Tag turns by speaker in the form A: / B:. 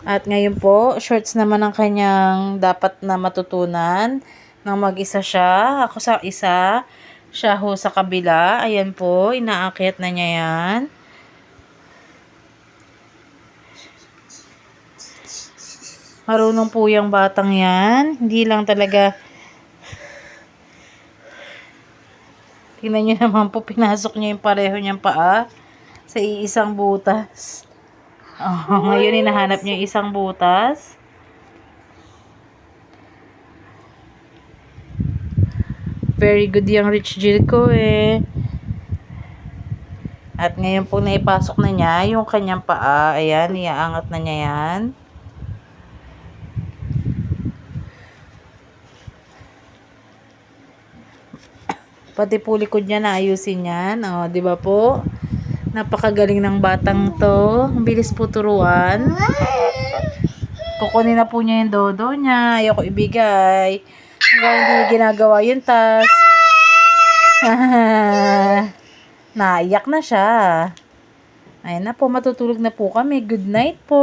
A: At ngayon po, shorts naman ang kanyang dapat na matutunan nang mag-isa siya. Ako sa isa, siya ho sa kabila. Ayan po, inaakyat na niya yan. Marunong po yung batang yan. Hindi lang talaga. Tingnan nyo naman po, pinasok niya yung pareho niyang paa sa iisang butas. Oh, ngayon hinahanap niya yung isang butas. Very good yung Rich Jill ko eh. At ngayon po naipasok na niya yung kanyang paa. Ayan, iaangat na niya yan. Pati po likod niya naayusin yan. O, di ba po? Napakagaling ng batang to. Ang bilis po turuan. Kukunin na po niya yung dodo niya. Ayoko ibigay. Hanggang hindi ginagawa yung task. Naiyak na siya. Ayun na po, matutulog na po kami. Good night po.